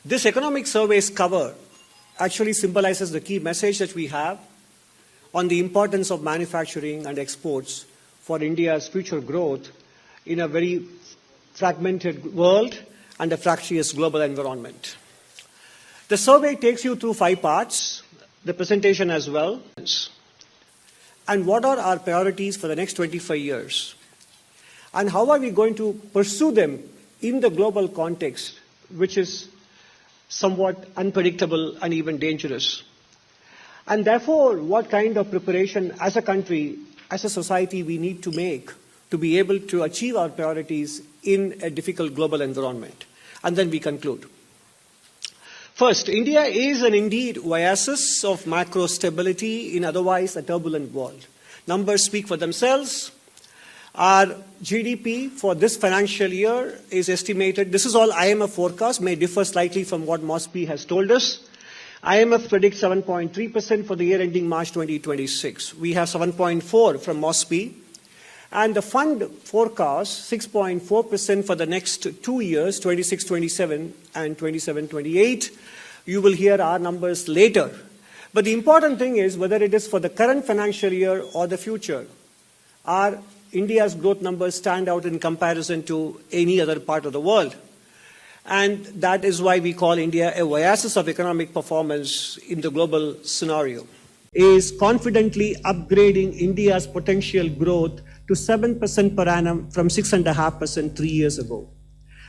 This economic survey's cover actually symbolizes the key message that we have on the importance of manufacturing and exports for India's future growth in a very fragmented world and a fractious global environment. The survey takes you through 5 parts, the presentation as well, and what are our priorities for the next 25 years, and how are we going to pursue them in the global context, which is somewhat unpredictable and even dangerous. And therefore, what kind of preparation as a country, as a society, we need to make to be able to achieve our priorities in a difficult global environment. And then we conclude. First, India is an indeed oasis of macro stability in otherwise a turbulent world. Numbers speak for themselves. Our GDP for this financial year is estimated, this is all IMF forecast, may differ slightly from what MOSPI has told us. IMF predicts 7.3% for the year ending March 2026. We have 7.4 from MOSPI. And the fund forecasts 6.4% for the next 2 years, 26-27 and 27-28. You will hear our numbers later. But the important thing is whether it is for the current financial year or the future, our India's growth numbers stand out in comparison to any other part of the world. And that is why we call India a oasis of economic performance in the global scenario. Is confidently upgrading India's potential growth to 7% per annum from 6.5% 3 years ago.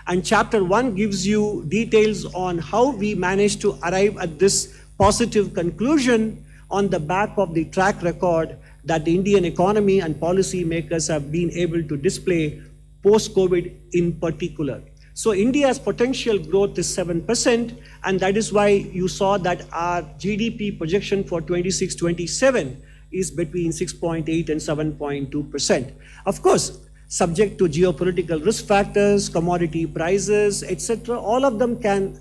And Chapter 1 gives you details on how we managed to arrive at this positive conclusion on the back of the track record that the Indian economy and policy makers have been able to display post-COVID in particular. So India's potential growth is 7%, and that is why you saw that our GDP projection for 26-27 is between 6.8 and 7.2%. Of course, subject to geopolitical risk factors, commodity prices, etc., all of them can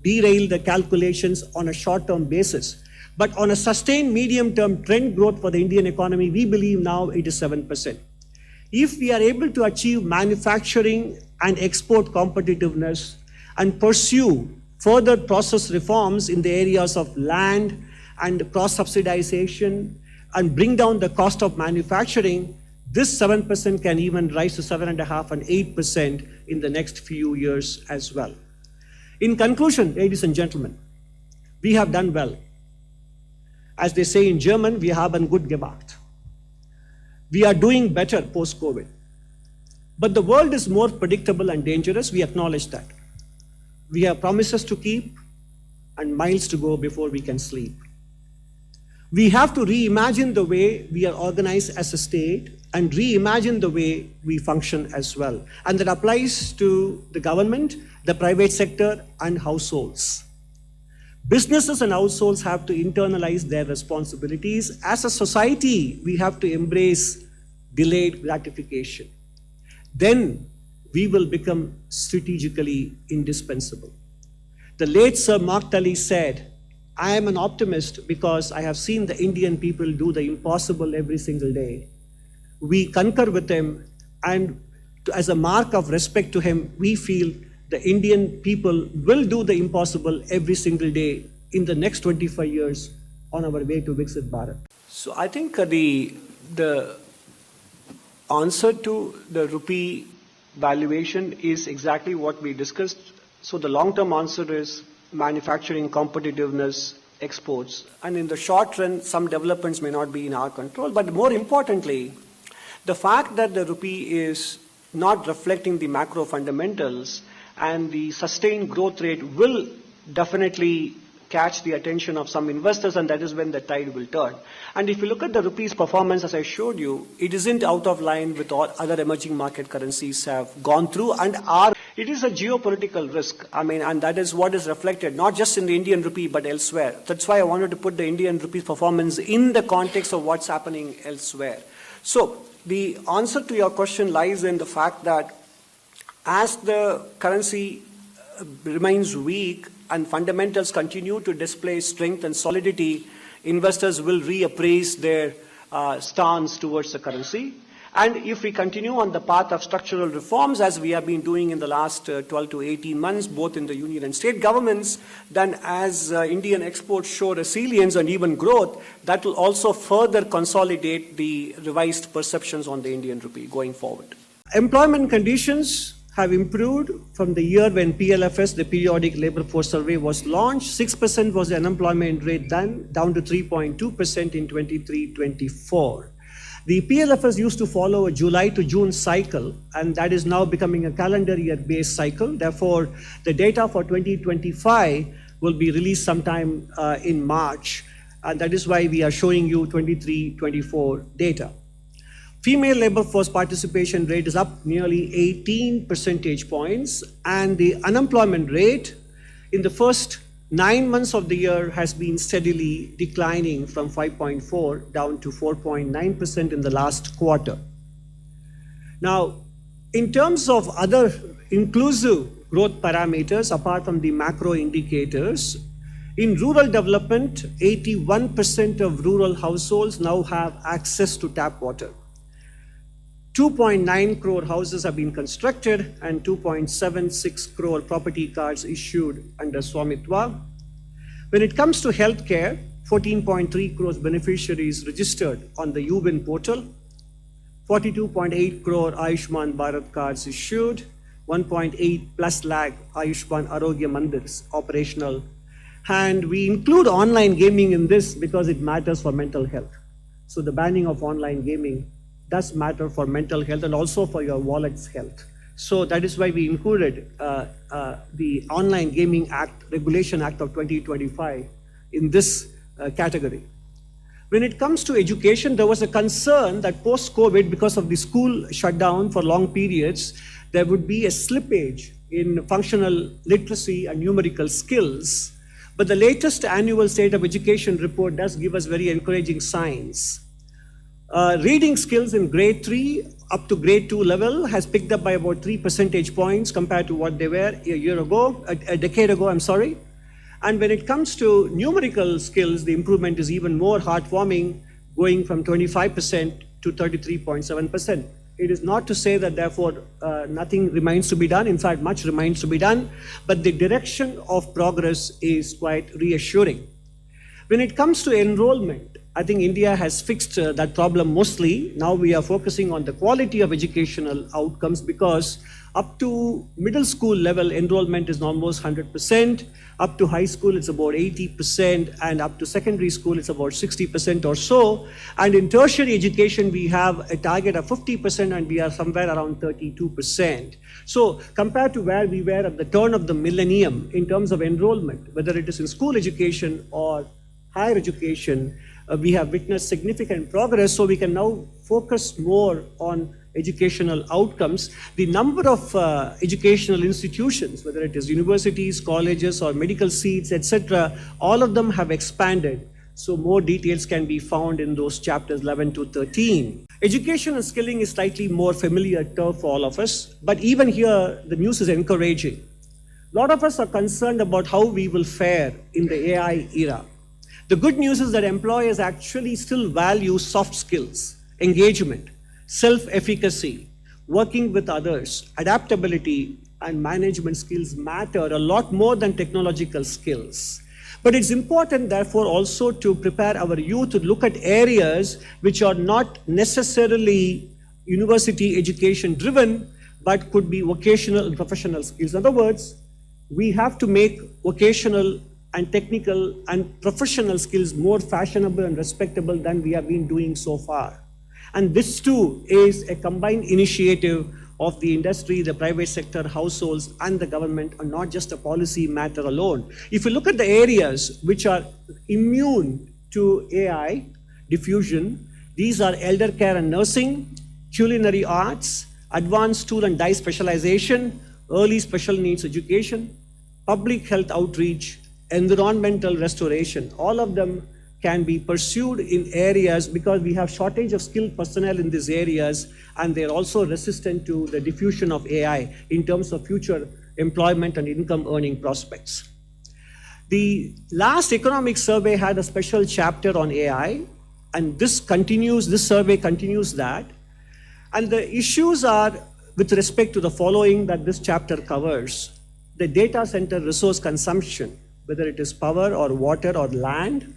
derail the calculations on a short-term basis. But on a sustained medium-term trend growth for the Indian economy, we believe now it is 7%. If we are able to achieve manufacturing and export competitiveness and pursue further process reforms in the areas of land and cross-subsidization and bring down the cost of manufacturing, this 7% can even rise to 7.5% and 8% in the next few years as well. In conclusion, ladies and gentlemen, we have done well. As they say in German, wir haben gut gemacht. We are doing better post-COVID. But the world is more predictable and dangerous. We acknowledge that. We have promises to keep and miles to go before we can sleep. We have to reimagine the way we are organized as a state and reimagine the way we function as well. And that applies to the government, the private sector, and households. Businesses and households have to internalize their responsibilities. As a society, we have to embrace delayed gratification. Then we will become strategically indispensable. The late Sir Mark Tully said, I am an optimist because I have seen the Indian people do the impossible every single day. We concur with him, and as a mark of respect to him, we feel the Indian people will do the impossible every single day in the next 25 years on our way to Viksit Bharat. So I think the answer to the rupee valuation is exactly what we discussed. So the long-term answer is manufacturing, competitiveness, exports. And in the short run, some developments may not be in our control. But more importantly, the fact that the rupee is not reflecting the macro fundamentals and the sustained growth rate will definitely catch the attention of some investors, and that is when the tide will turn. And if you look at the rupee's performance, as I showed you, it isn't out of line with all other emerging market currencies have gone through and are. It is a geopolitical risk, and that is what is reflected, not just in the Indian rupee, but elsewhere. That's why I wanted to put the Indian rupee's performance in the context of what's happening elsewhere. So the answer to your question lies in the fact that as the currency remains weak and fundamentals continue to display strength and solidity, investors will reappraise their stance towards the currency. And if we continue on the path of structural reforms, as we have been doing in the last 12 to 18 months, both in the union and state governments, then as Indian exports show resilience and even growth, that will also further consolidate the revised perceptions on the Indian rupee going forward. Employment conditions have improved from the year when PLFS, the Periodic Labour Force Survey, was launched. 6% was the unemployment rate then, down to 3.2% in 23-24. The PLFS used to follow a July to June cycle, and that is now becoming a calendar year-based cycle. Therefore, the data for 2025 will be released sometime in March, and that is why we are showing you 23-24 data. Female labor force participation rate is up nearly 18 percentage points, and the unemployment rate in the first 9 months of the year has been steadily declining from 5.4 down to 4.9% in the last quarter. Now, in terms of other inclusive growth parameters, apart from the macro indicators, in rural development, 81% of rural households now have access to tap water. 2.9 crore houses have been constructed and 2.76 crore property cards issued under Swamitwa. When it comes to healthcare, 14.3 crores beneficiaries registered on the UWIN portal, 42.8 crore Ayushman Bharat cards issued, 1.8 plus lakh Ayushman Arogya Mandirs operational. And we include online gaming in this because it matters for mental health. So the banning of online gaming does matter for mental health and also for your wallet's health. So that is why we included the Online Gaming Act, Regulation Act of 2025 in this category. When it comes to education, there was a concern that post-COVID, because of the school shutdown for long periods, there would be a slippage in functional literacy and numerical skills. But the latest annual State of Education report does give us very encouraging signs. Reading skills in grade 3 up to grade 2 level has picked up by about 3 percentage points compared to what they were a decade ago, I'm sorry. And when it comes to numerical skills, the improvement is even more heartwarming, going from 25% to 33.7%. It is not to say that therefore nothing remains to be done. In fact, much remains to be done, but the direction of progress is quite reassuring. When it comes to enrollment, I think India has fixed that problem mostly. Now we are focusing on the quality of educational outcomes, because up to middle school level enrollment is almost 100%, up to high school it's about 80%, and up to secondary school it's about 60% or so. And in tertiary education we have a target of 50% and we are somewhere around 32%. So compared to where we were at the turn of the millennium in terms of enrollment, whether it is in school education or higher education, we have witnessed significant progress, so we can now focus more on educational outcomes. The number of educational institutions, whether it is universities, colleges, or medical seats, etc., all of them have expanded. So more details can be found in those chapters 11 to 13. Education and skilling is slightly more familiar turf for all of us, but even here, the news is encouraging. A lot of us are concerned about how we will fare in the AI era. The good news is that employers actually still value soft skills, engagement, self-efficacy, working with others, adaptability, and management skills matter a lot more than technological skills. But it's important, therefore, also to prepare our youth to look at areas which are not necessarily university education driven, but could be vocational and professional skills. In other words, we have to make vocational and technical and professional skills more fashionable and respectable than we have been doing so far. And this too is a combined initiative of the industry, the private sector, households, and the government, and not just a policy matter alone. If you look at the areas which are immune to AI diffusion, these are elder care and nursing, culinary arts, advanced tool and die specialization, early special needs education, public health outreach, environmental restoration. All of them can be pursued in areas because we have shortage of skilled personnel in these areas, and they're also resistant to the diffusion of AI in terms of future employment and income earning prospects. The last economic survey had a special chapter on AI, and this survey continues that. And the issues are with respect to the following that this chapter covers: the data center resource consumption, whether it is power or water or land,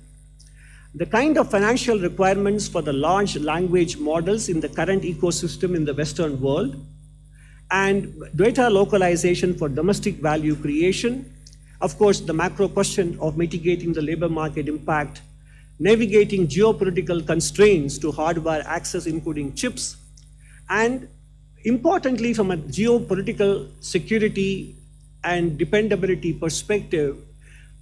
the kind of financial requirements for the large language models in the current ecosystem in the Western world, and data localization for domestic value creation. Of course, the macro question of mitigating the labor market impact, navigating geopolitical constraints to hardware access, including chips, and importantly, from a geopolitical security and dependability perspective,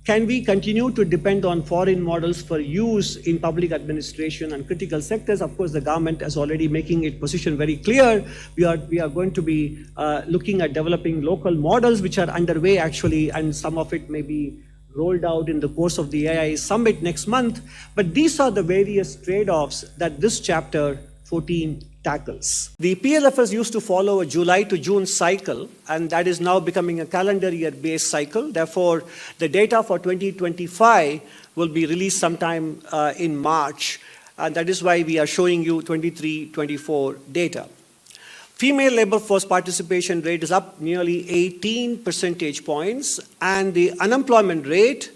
can we continue to depend on foreign models for use in public administration and critical sectors? Of course, the government is already making its position very clear. We are going to be looking at developing local models, which are underway actually, and some of it may be rolled out in the course of the AI summit next month. But these are the various trade-offs that this chapter 14 tackles. The PLFS used to follow a July to June cycle, and that is now becoming a calendar year-based cycle. Therefore, the data for 2025 will be released sometime in March, and that is why we are showing you 23-24 data. Female labor force participation rate is up nearly 18 percentage points, and the unemployment rate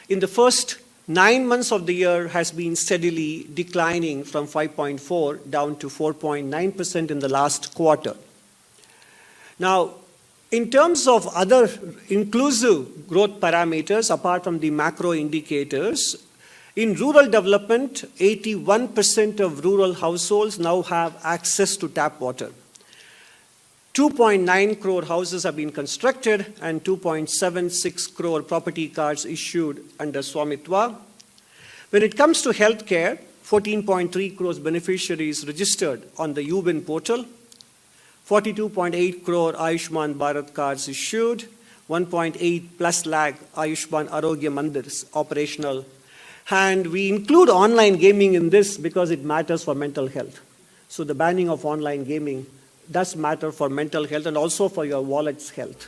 in the first 9 months of the year has been steadily declining from 5.4 down to 4.9% in the last quarter. Now, in terms of other inclusive growth parameters, apart from the macro indicators, in rural development, 81% of rural households now have access to tap water. 2.9 crore houses have been constructed and 2.76 crore property cards issued under Swamitwa. When it comes to healthcare, 14.3 crores beneficiaries registered on the UBIN portal, 42.8 crore Ayushman Bharat cards issued, 1.8 plus lakh Ayushman Arogya Mandirs operational. And we include online gaming in this because it matters for mental health. So the banning of online gaming does matter for mental health and also for your wallet's health.